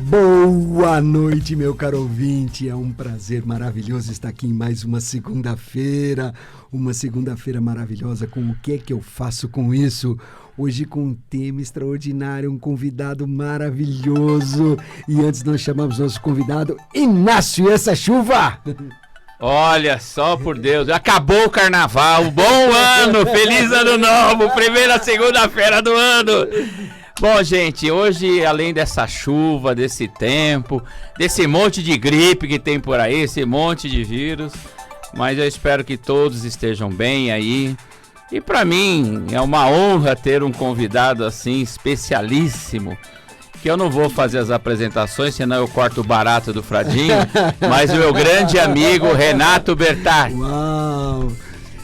Boa noite, meu caro ouvinte. É um prazer maravilhoso estar aqui em mais uma segunda-feira maravilhosa. Com o que é que eu faço com isso? Hoje com um tema extraordinário, um convidado maravilhoso. E antes nós chamamos nosso convidado, Inácio, e essa chuva? Olha só, por Deus, acabou o carnaval, bom ano, feliz ano novo, primeira segunda-feira do ano. Bom, gente, hoje, além dessa chuva, desse tempo, desse monte de gripe que tem por aí, esse monte de vírus, mas eu espero que todos estejam bem aí. E para mim é uma honra ter um convidado assim especialíssimo, que eu não vou fazer as apresentações, senão eu corto o barato do Fradinho, mas o meu grande amigo Renato Bertatti. Uau!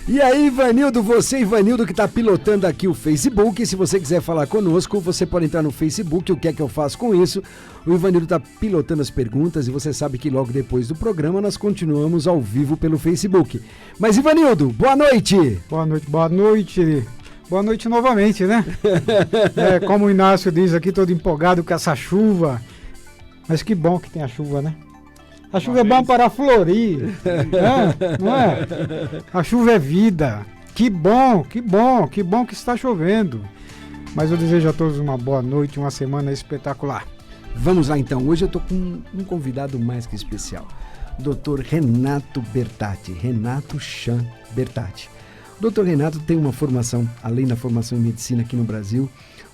E aí, Ivanildo, você, Ivanildo, que está pilotando aqui o Facebook, se você quiser falar conosco, você pode entrar no Facebook, o que é que eu faço com isso? O Ivanildo está pilotando as perguntas e você sabe que logo depois do programa nós continuamos ao vivo pelo Facebook. Mas, Ivanildo, boa noite! Boa noite, boa noite! Boa noite novamente, né? Como o Inácio diz aqui, todo empolgado com essa chuva. Mas que bom que tem a chuva, né? A chuva é bom para florir, não é? A chuva é vida. Que bom que está chovendo. Mas eu desejo a todos uma boa noite, uma semana espetacular. Vamos lá então, hoje eu estou com um convidado mais que especial. Dr. Renato Bertatti, Renato Chan Bertatti. O Dr. Renato tem uma formação, além da formação em medicina aqui no Brasil,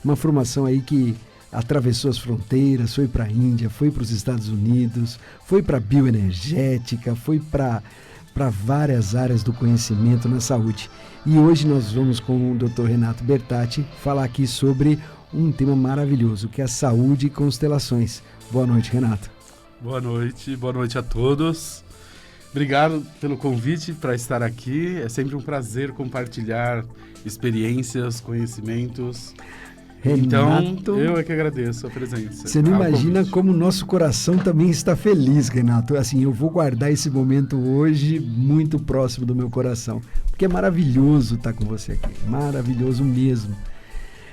uma formação aí que atravessou as fronteiras, foi para a Índia, foi para os Estados Unidos, foi para a bioenergética, foi para várias áreas do conhecimento na saúde. E hoje nós vamos com o Dr. Renato Bertatti falar aqui sobre um tema maravilhoso, que é a saúde e constelações. Boa noite, Renato. Boa noite a todos. Obrigado pelo convite para estar aqui. É sempre um prazer compartilhar experiências, conhecimentos. Renato, então, eu é que agradeço a presença. Você não imagina como o nosso coração também está feliz, Renato. Assim, eu vou guardar esse momento hoje muito próximo do meu coração, porque é maravilhoso estar com você aqui, maravilhoso mesmo.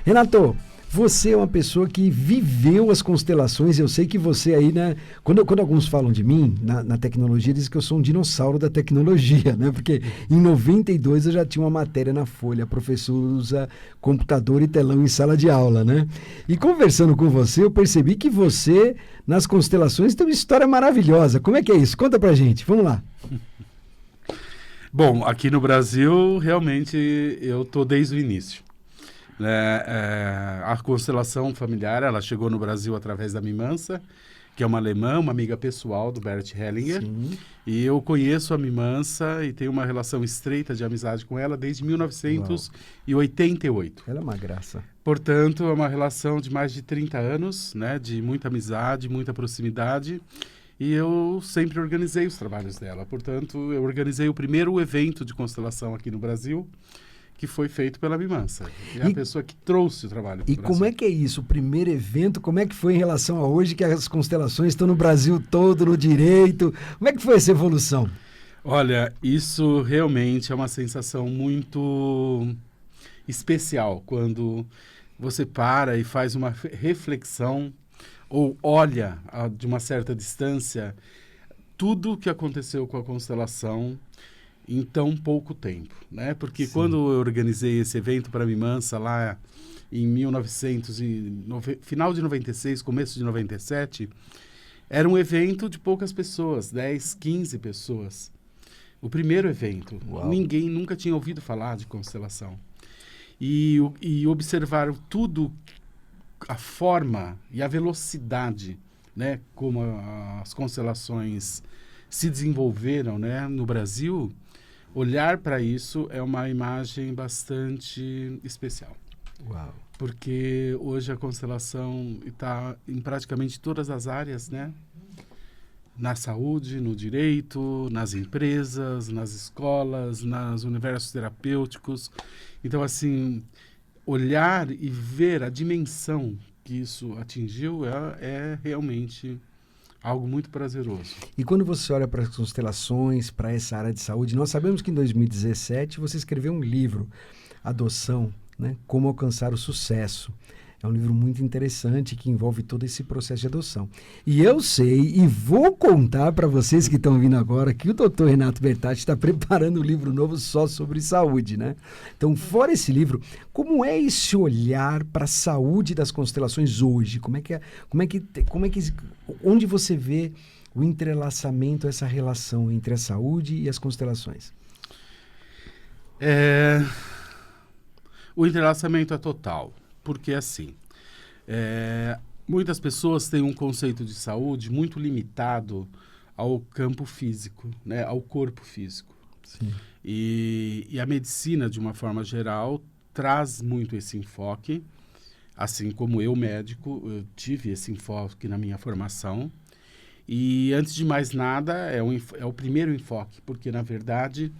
Renato, você é uma pessoa que viveu as constelações. Eu sei que você aí, né? Quando alguns falam de mim, na tecnologia, dizem que eu sou um dinossauro da tecnologia, né? Porque em 92 eu já tinha uma matéria na Folha, professor usa computador e telão em sala de aula, né? E conversando com você, eu percebi que você, nas constelações, tem uma história maravilhosa. Como é que é isso? Conta pra gente, vamos lá. Bom, aqui no Brasil, realmente, eu tô desde o início. A constelação familiar, ela chegou no Brasil através da Mimansa, que é uma alemã, uma amiga pessoal do Bert Hellinger. Sim. E eu conheço a Mimansa e tenho uma relação estreita de amizade com ela desde 1988. Ela é uma graça. Portanto, é uma relação de mais de 30 anos, né, de muita amizade, muita proximidade. E eu sempre organizei os trabalhos dela. Portanto, eu organizei o primeiro evento de constelação aqui no Brasil, que foi feito pela Mimansa. É a pessoa que trouxe o trabalho para o Brasil. Como é que é isso? O primeiro evento, como é que foi em relação a hoje, que as constelações estão no Brasil todo, no direito? Como é que foi essa evolução? Olha, isso realmente é uma sensação muito especial, quando você para e faz uma reflexão ou olha de uma certa distância tudo o que aconteceu com a constelação em tão pouco tempo, né? Porque Sim. Quando eu organizei esse evento para a Mimansa lá em final de 96, começo de 97, era um evento de poucas pessoas, 10, 15 pessoas. O primeiro evento. Uau. Ninguém nunca tinha ouvido falar de constelação. E observar tudo, a forma e a velocidade, né? Como as constelações se desenvolveram, né? No Brasil. Olhar para isso é uma imagem bastante especial. Uau. Porque hoje a constelação está em praticamente todas as áreas, né? Na saúde, no direito, nas empresas, nas escolas, nos universos terapêuticos. Então, assim, olhar e ver a dimensão que isso atingiu é realmente algo muito prazeroso. E quando você olha para as constelações, para essa área de saúde, nós sabemos que em 2017 você escreveu um livro, Adoção, né? Como alcançar o sucesso. É um livro muito interessante que envolve todo esse processo de adoção. E eu sei e vou contar para vocês que estão vindo agora que o Dr. Renato Bertatti está preparando um livro novo só sobre saúde, né? Então, fora esse livro, como é esse olhar para a saúde das constelações hoje? Onde você vê o entrelaçamento, essa relação entre a saúde e as constelações? O entrelaçamento é total. Porque, assim, muitas pessoas têm um conceito de saúde muito limitado ao campo físico, né? Ao corpo físico. Sim. E a medicina, de uma forma geral, traz muito esse enfoque. Assim como eu, médico, eu tive esse enfoque na minha formação. E, antes de mais nada, é o primeiro enfoque, porque, na verdade,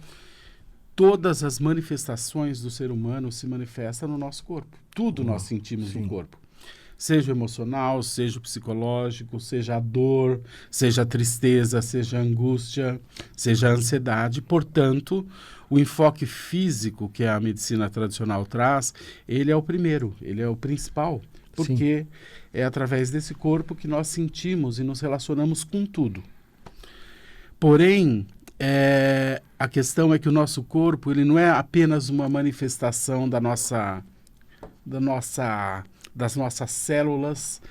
todas as manifestações do ser humano se manifestam no nosso corpo. Tudo nós sentimos no corpo. Seja o emocional, seja o psicológico, seja a dor, seja a tristeza, seja a angústia, seja a ansiedade. Portanto, o enfoque físico que a medicina tradicional traz, ele é o primeiro, ele é o principal. Porque é através desse corpo que nós sentimos e nos relacionamos com tudo. Porém, a questão é que o nosso corpo, ele não é apenas uma manifestação das nossas células,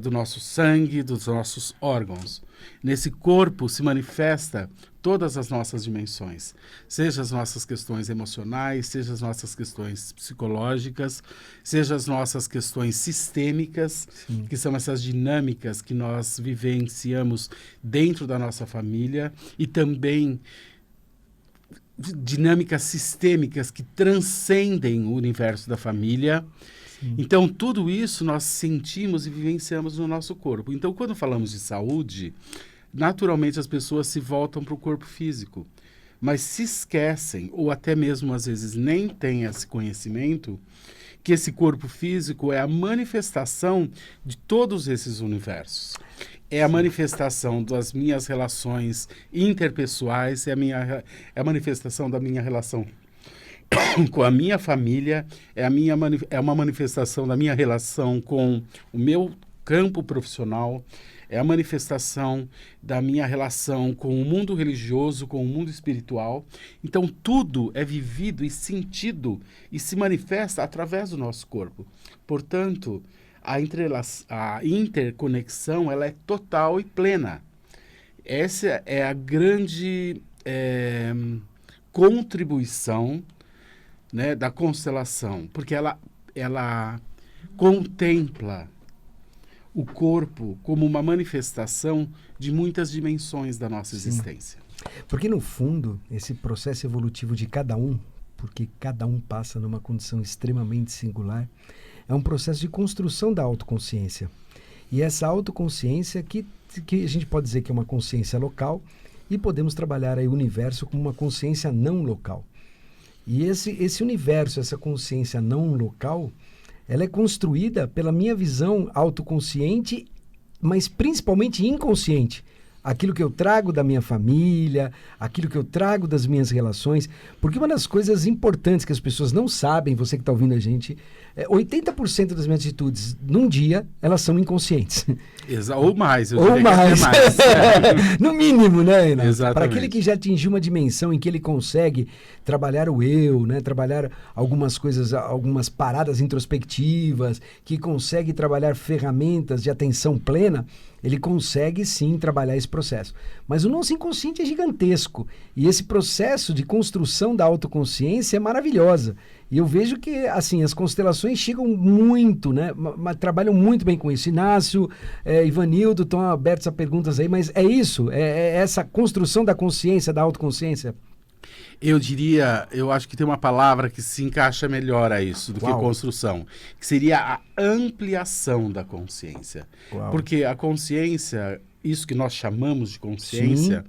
do nosso sangue, dos nossos órgãos. Nesse corpo se manifesta todas as nossas dimensões, seja as nossas questões emocionais, seja as nossas questões psicológicas, seja as nossas questões sistêmicas, que são essas dinâmicas que nós vivenciamos dentro da nossa família, e também dinâmicas sistêmicas que transcendem o universo da família. Então, tudo isso nós sentimos e vivenciamos no nosso corpo. Então, quando falamos de saúde, naturalmente as pessoas se voltam para o corpo físico, mas se esquecem, ou até mesmo às vezes nem têm esse conhecimento, que esse corpo físico é a manifestação de todos esses universos. É a manifestação das minhas relações interpessoais, é a manifestação da minha relação com a minha família, é uma manifestação da minha relação com o meu campo profissional, é a manifestação da minha relação com o mundo religioso, com o mundo espiritual. Então, tudo é vivido e sentido e se manifesta através do nosso corpo. Portanto, a interconexão, ela é total e plena. Essa é a grande contribuição, né, da constelação, porque ela contempla o corpo como uma manifestação de muitas dimensões da nossa existência. Porque, no fundo, esse processo evolutivo de cada um, porque cada um passa numa condição extremamente singular, é um processo de construção da autoconsciência. E essa autoconsciência que a gente pode dizer que é uma consciência local, e podemos trabalhar aí o universo como uma consciência não local. E esse universo, essa consciência não local, ela é construída pela minha visão autoconsciente, mas principalmente inconsciente. Aquilo que eu trago da minha família, aquilo que eu trago das minhas relações. Porque uma das coisas importantes que as pessoas não sabem, você que está ouvindo a gente, 80% das minhas atitudes num dia, elas são inconscientes. Ou mais. Ou mais. No mínimo, né, Renato? Exatamente. Para aquele que já atingiu uma dimensão em que ele consegue trabalhar o eu, né? Trabalhar algumas coisas, algumas paradas introspectivas, que consegue trabalhar ferramentas de atenção plena, ele consegue sim trabalhar esse processo. Mas o nosso inconsciente é gigantesco. E esse processo de construção da autoconsciência é maravilhosa. E eu vejo que, assim, as constelações chegam muito, né? Trabalham muito bem com isso. Inácio, Ivanildo, estão abertos a perguntas aí, mas é isso? É essa construção da consciência, da autoconsciência? Eu acho que tem uma palavra que se encaixa melhor a isso do que construção, que seria a ampliação da consciência. Uau. Porque a consciência, isso que nós chamamos de consciência,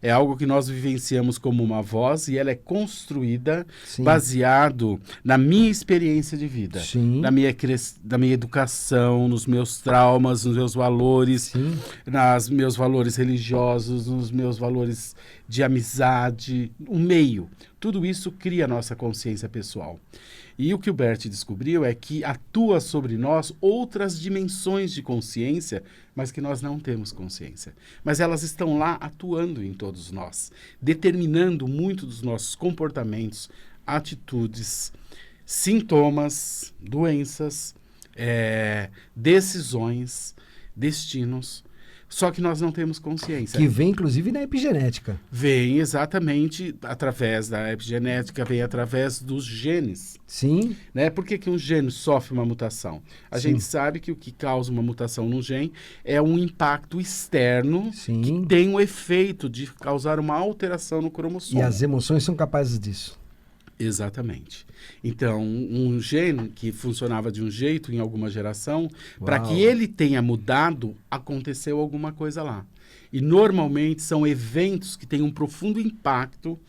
é algo que nós vivenciamos como uma voz, e ela é construída baseado na minha experiência de vida, na minha educação, nos meus traumas, nos meus valores, nos meus valores religiosos, nos meus valores de amizade, o meio. Tudo isso cria a nossa consciência pessoal. E o que o Bert descobriu é que atua sobre nós outras dimensões de consciência, mas que nós não temos consciência. Mas elas estão lá atuando em todos nós, determinando muito dos nossos comportamentos, atitudes, sintomas, doenças, decisões, destinos. Só que nós não temos consciência. Que vem, inclusive, na epigenética. Vem exatamente através da epigenética, vem através dos genes. Sim. Né? Por que um gene sofre uma mutação? A gente sabe que o que causa uma mutação no gene é um impacto externo que tem o efeito de causar uma alteração no cromossomo. E as emoções são capazes disso. Exatamente. Então, um gene que funcionava de um jeito em alguma geração, para que ele tenha mudado, aconteceu alguma coisa lá. E normalmente são eventos que têm um profundo impacto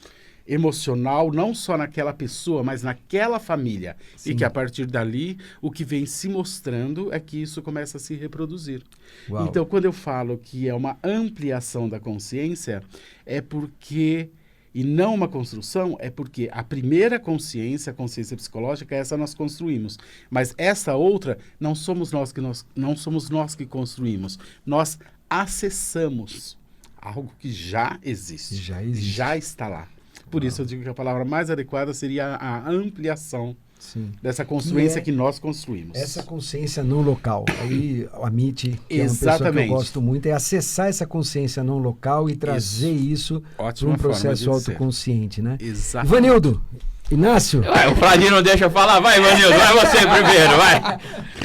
emocional, não só naquela pessoa, mas naquela família. Sim. E que a partir dali, o que vem se mostrando é que isso começa a se reproduzir. Uau. Então, quando eu falo que é uma ampliação da consciência, é porque... E não uma construção, é porque a primeira consciência, a consciência psicológica, essa nós construímos. Mas essa outra, não somos nós que construímos. Nós acessamos algo que já existe. Já está lá. Por isso eu digo que a palavra mais adequada seria a ampliação dessa consciência que nós construímos. Essa consciência não local. Aí a Amit, que é uma pessoa que eu gosto muito, é acessar essa consciência não local e trazer isso para um processo autoconsciente, né? Exatamente. Ivanildo, Inácio. O Fladinho não deixa eu falar. Vai, Ivanildo, vai você primeiro, vai.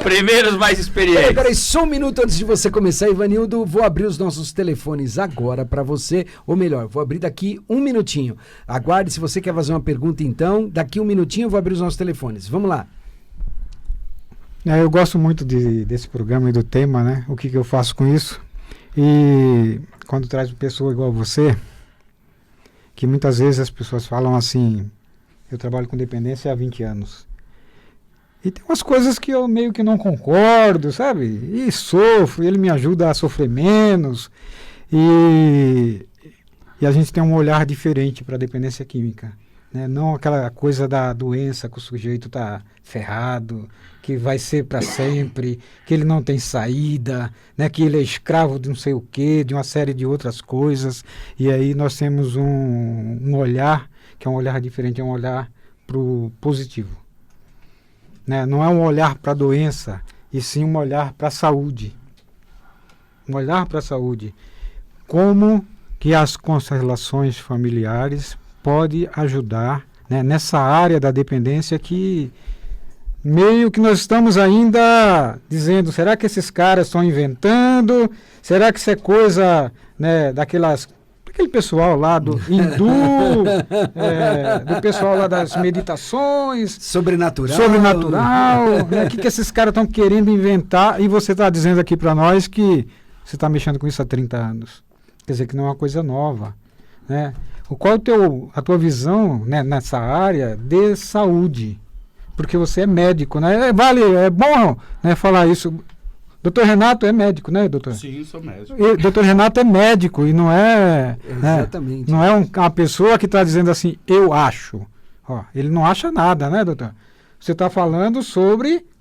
Primeiros mais experientes. Peraí, só um minuto antes de você começar, Ivanildo. Vou abrir os nossos telefones agora para você. Ou melhor, vou abrir daqui um minutinho. Aguarde, se você quer fazer uma pergunta, então. Daqui um minutinho eu vou abrir os nossos telefones. Vamos lá. Eu gosto muito desse programa e do tema, né? O que eu faço com isso. E quando traz uma pessoa igual você, que muitas vezes as pessoas falam assim... Eu trabalho com dependência há 20 anos. E tem umas coisas que eu meio que não concordo, sabe? E sofro, ele me ajuda a sofrer menos. E a gente tem um olhar diferente para a dependência química. Né? Não aquela coisa da doença que o sujeito está ferrado, que vai ser para sempre, que ele não tem saída, né? Que ele é escravo de não sei o quê, de uma série de outras coisas. E aí nós temos um olhar que é um olhar diferente, é um olhar para o positivo. Né? Não é um olhar para a doença, e sim um olhar para a saúde. Um olhar para a saúde. Como que as constelações familiares podem ajudar, né, nessa área da dependência que meio que nós estamos ainda dizendo, será que esses caras estão inventando? Será que isso é coisa, né, aquele pessoal lá do hindu, do pessoal lá das meditações. Sobrenatural. Né? O que esses caras estão querendo inventar? E você está dizendo aqui para nós que você está mexendo com isso há 30 anos. Quer dizer que não é uma coisa nova. Né? Qual a tua visão, né, nessa área de saúde? Porque você é médico, né? É bom, né, falar isso. Doutor Renato é médico, né, doutor? Sim, sou médico. E doutor Renato é médico e não é... Exatamente. Não é uma pessoa que está dizendo assim, eu acho. Ele não acha nada, né, doutor? Você está falando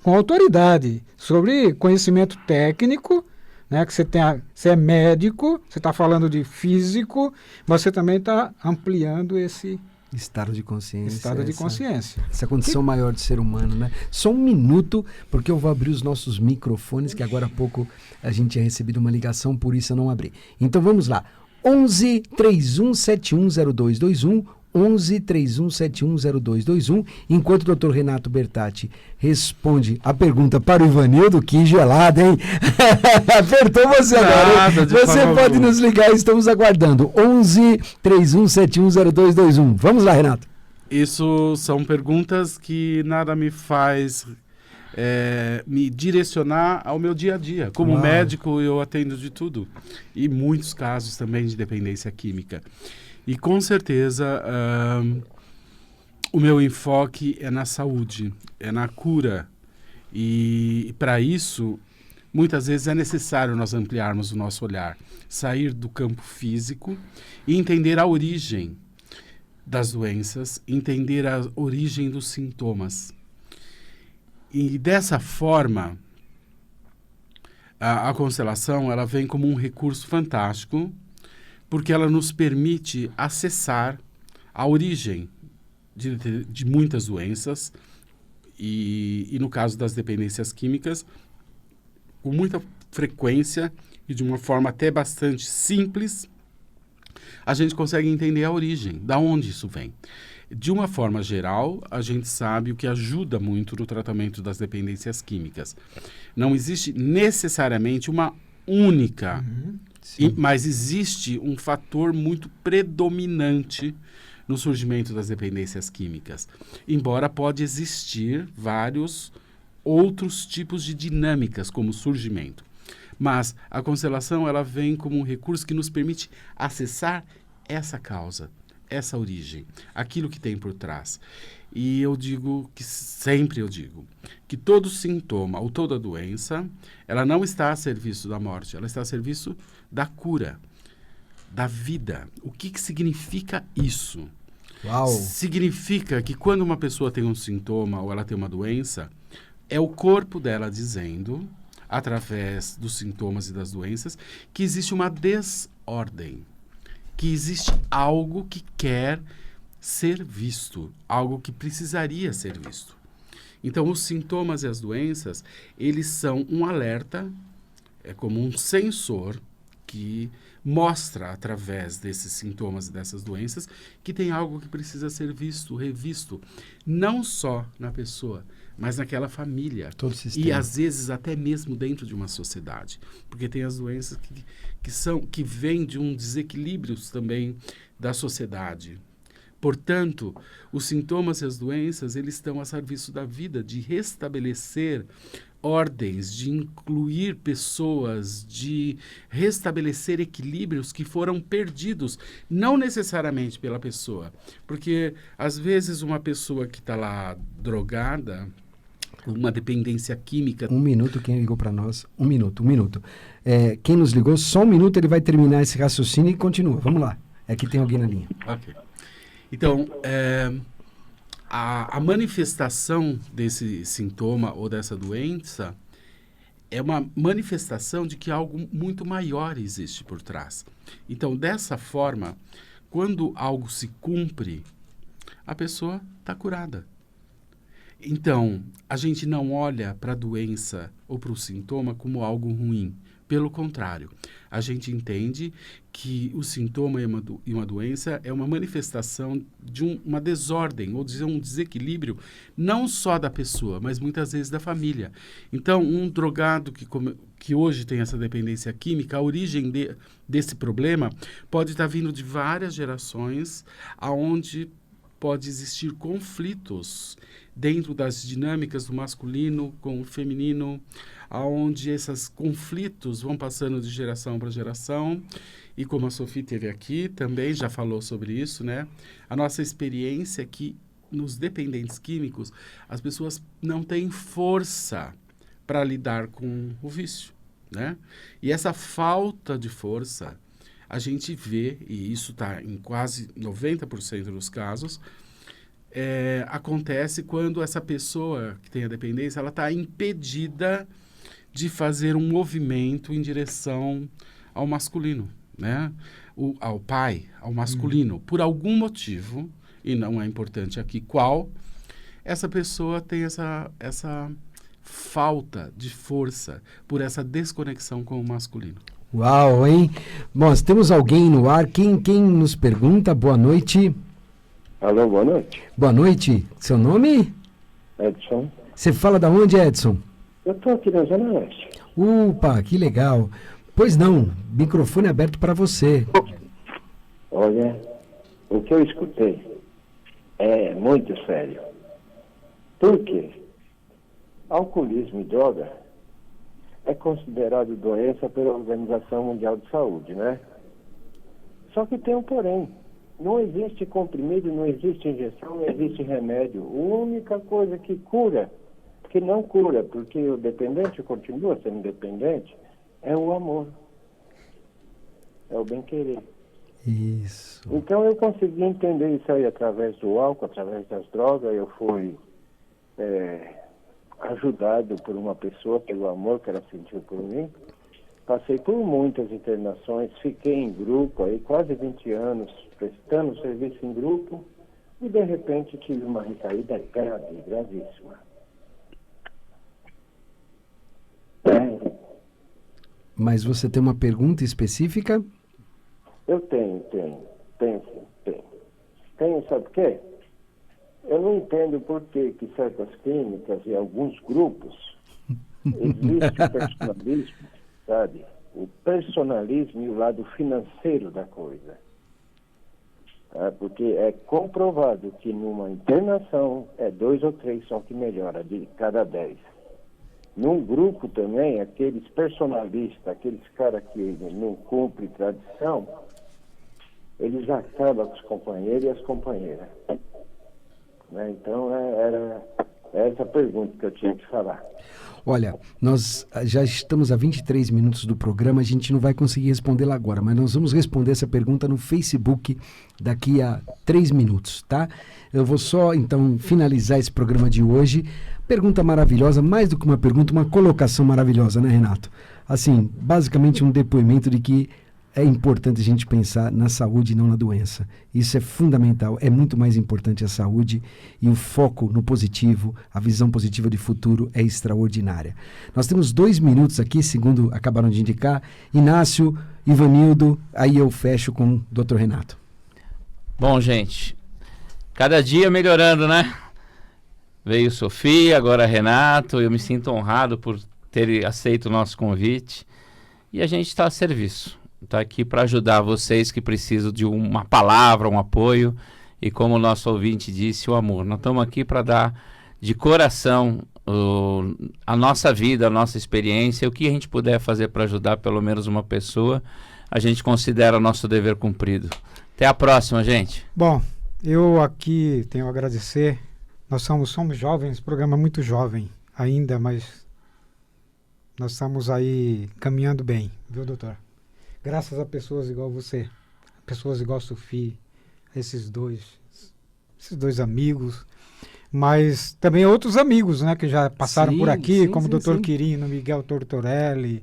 com autoridade, sobre conhecimento técnico, né, que você é médico, você está falando de físico, mas você também está ampliando esse... Estado de consciência. Essa condição maior de ser humano, né? Só um minuto, porque eu vou abrir os nossos microfones, que agora há pouco a gente tinha recebido uma ligação, por isso eu não abri. Então vamos lá. 11 31710221, 11 31710221, enquanto o Dr. Renato Bertatti responde a pergunta para o Ivanildo, que gelado, hein? Apertou você agora, hein? Você pode nos ligar, estamos aguardando. 11 31710221. Vamos lá, Renato. Isso são perguntas que nada me faz me direcionar ao meu dia a dia. Como médico, eu atendo de tudo. E muitos casos também de dependência química. E com certeza o meu enfoque é na saúde, é na cura. E para isso, muitas vezes é necessário nós ampliarmos o nosso olhar, sair do campo físico e entender a origem. das doenças, entender a origem dos sintomas. E dessa forma, a constelação ela vem como um recurso fantástico, porque ela nos permite acessar a origem de muitas doenças e no caso das dependências químicas, com muita frequência e de uma forma até bastante simples, a gente consegue entender a origem, da onde isso vem. De uma forma geral, a gente sabe o que ajuda muito no tratamento das dependências químicas. Não existe necessariamente uma única, mas existe um fator muito predominante no surgimento das dependências químicas. Embora pode existir vários outros tipos de dinâmicas como surgimento. Mas a constelação ela vem como um recurso que nos permite acessar essa causa, essa origem, aquilo que tem por trás. E sempre eu digo, que todo sintoma ou toda doença, ela não está a serviço da morte, ela está a serviço da cura, da vida. O que significa isso? Uau. Significa que quando uma pessoa tem um sintoma ou ela tem uma doença, é o corpo dela dizendo, através dos sintomas e das doenças, que existe uma desordem, que existe algo que quer ser visto, algo que precisaria ser visto. Então, os sintomas e as doenças, eles são um alerta, é como um sensor que mostra, através desses sintomas e dessas doenças, que tem algo que precisa ser visto, revisto, não só na pessoa, mas naquela família. Todo o sistema. E, às vezes, até mesmo dentro de uma sociedade. Porque tem as doenças que vêm de um desequilíbrio também da sociedade. Portanto, os sintomas e as doenças, eles estão a serviço da vida, de restabelecer ordens, de incluir pessoas, de restabelecer equilíbrios que foram perdidos, não necessariamente pela pessoa. Porque, às vezes, uma pessoa que está lá drogada, uma dependência química... Um minuto, quem ligou para nós? Um minuto. Quem nos ligou, só um minuto, ele vai terminar esse raciocínio e continua. Vamos lá. É que tem alguém na linha. Ok. Então, a manifestação desse sintoma ou dessa doença é uma manifestação de que algo muito maior existe por trás. Então, dessa forma, quando algo se cumpre, a pessoa está curada. Então, a gente não olha para a doença ou para o sintoma como algo ruim. Pelo contrário, a gente entende que o sintoma e uma doença é uma manifestação de uma desordem ou de um desequilíbrio não só da pessoa, mas muitas vezes da família. Então, um drogado que hoje tem essa dependência química, a origem desse problema pode estar vindo de várias gerações, aonde pode existir conflitos dentro das dinâmicas do masculino com o feminino, aonde esses conflitos vão passando de geração para geração. E como a Sophie teve aqui, também já falou sobre isso, né? A nossa experiência é que nos dependentes químicos, as pessoas não têm força para lidar com o vício, né? E essa falta de força, a gente vê, e isso está em quase 90% dos casos, acontece quando essa pessoa que tem a dependência, ela está impedida de fazer um movimento em direção ao masculino, né? Ao pai, ao masculino. Por algum motivo, e não é importante aqui qual, essa pessoa tem essa falta de força por essa desconexão com o masculino. Uau, hein? Bom, nós temos alguém no ar. Quem nos pergunta? Boa noite. Alô, boa noite. Boa noite. Seu nome? Edson. Você fala da onde, Edson? Eu estou aqui na Zona Oeste. Opa, que legal. Pois não, microfone aberto para você. Olha, o que eu escutei é muito sério. Por quê? Alcoolismo e droga é considerado doença pela Organização Mundial de Saúde, né? Só que tem um porém. Não existe comprimido, não existe injeção, não existe remédio. A única coisa que cura, que não cura, porque o dependente continua sendo dependente, é o amor. É o bem-querer. Isso. Então eu consegui entender isso aí através do álcool, através das drogas. Eu fui ajudado por uma pessoa, pelo amor que ela sentiu por mim. Passei por muitas internações, fiquei em grupo aí quase 20 anos, prestando serviço em grupo, e de repente tive uma recaída gravíssima. Mas você tem uma pergunta específica? Eu tenho, sim. Tenho, sabe por quê? Eu não entendo por que certas clínicas e alguns grupos existe o personalismo, sabe? O personalismo e o lado financeiro da coisa. Porque é comprovado que numa internação é 2 ou 3 só que melhora de cada 10. Num grupo também, aqueles personalistas, aqueles caras que não cumprem tradição, eles acabam com os companheiros e as companheiras. Né? Então, era essa pergunta que eu tinha que falar. Olha, nós já estamos a 23 minutos do programa, a gente não vai conseguir respondê-la agora, mas nós vamos responder essa pergunta no Facebook daqui a 3 minutos, tá? Eu vou só, então, finalizar esse programa de hoje. Pergunta maravilhosa, mais do que uma pergunta, uma colocação maravilhosa, né, Renato? Assim, basicamente um depoimento de que é importante a gente pensar na saúde e não na doença. Isso é fundamental, é muito mais importante a saúde e o foco no positivo, a visão positiva de futuro é extraordinária. Nós temos 2 minutos aqui, segundo acabaram de indicar. Inácio, Ivanildo, aí eu fecho com o Dr. Renato. Bom, gente, cada dia melhorando, né? Veio Sofia, agora Renato, eu me sinto honrado por ter aceito o nosso convite e a gente está a serviço. Está aqui para ajudar vocês que precisam de uma palavra, um apoio e, como o nosso ouvinte disse, o amor. Nós estamos aqui para dar de coração a nossa vida, a nossa experiência, o que a gente puder fazer para ajudar pelo menos uma pessoa, a gente considera nosso dever cumprido. Até a próxima, gente. Bom, eu aqui tenho a agradecer. Nós somos jovens, esse programa é muito jovem ainda, mas nós estamos aí caminhando bem, viu, doutor? Graças a pessoas igual você, pessoas igual a Sofia, esses dois amigos, mas também outros amigos, né, que já passaram por aqui, como o doutor Quirino, Miguel Tortorelli,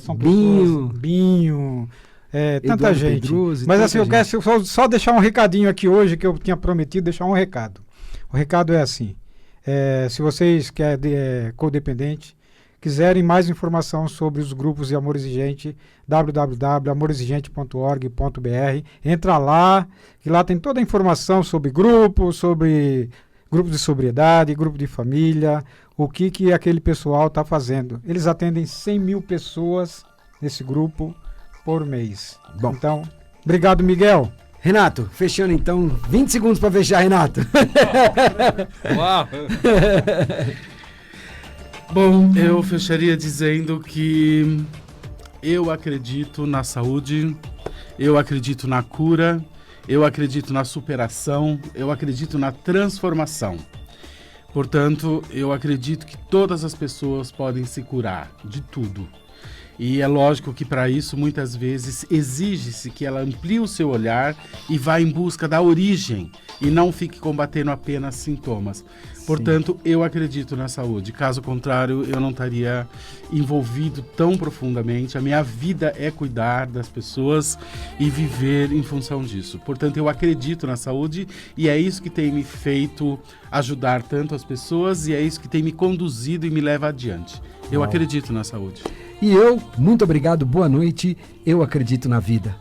são pessoas, Binho, tanta gente. Pedroso, mas assim, eu quero só deixar um recadinho aqui hoje, que eu tinha prometido deixar um recado. O recado é assim, se vocês que é codependente, quiserem mais informação sobre os grupos de Amor Exigente, www.amorexigente.org.br, entra lá, que lá tem toda a informação sobre grupo de sobriedade, grupo de família, o que aquele pessoal está fazendo. Eles atendem 100 mil pessoas nesse grupo por mês. Bom. Então, obrigado, Miguel. Renato, fechando então, 20 segundos para fechar, Renato. Uau! Bom, eu fecharia dizendo que eu acredito na saúde, eu acredito na cura, eu acredito na superação, eu acredito na transformação. Portanto, eu acredito que todas as pessoas podem se curar de tudo. E é lógico que para isso, muitas vezes, exige-se que ela amplie o seu olhar e vá em busca da origem e não fique combatendo apenas sintomas. Portanto, eu acredito na saúde. Caso contrário, eu não estaria envolvido tão profundamente. A minha vida é cuidar das pessoas e viver em função disso. Portanto, eu acredito na saúde e é isso que tem me feito ajudar tanto as pessoas e é isso que tem me conduzido e me leva adiante. Eu acredito na saúde. E eu, muito obrigado, boa noite. Eu acredito na vida.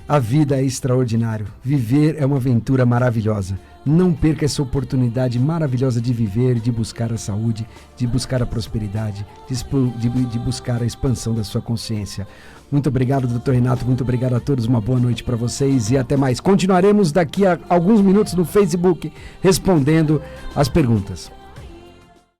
A vida é extraordinário. Viver é uma aventura maravilhosa. Não perca essa oportunidade maravilhosa de viver, de buscar a saúde, de buscar a prosperidade, de buscar a expansão da sua consciência. Muito obrigado, Dr. Renato. Muito obrigado a todos. Uma boa noite para vocês e até mais. Continuaremos daqui a alguns minutos no Facebook respondendo as perguntas.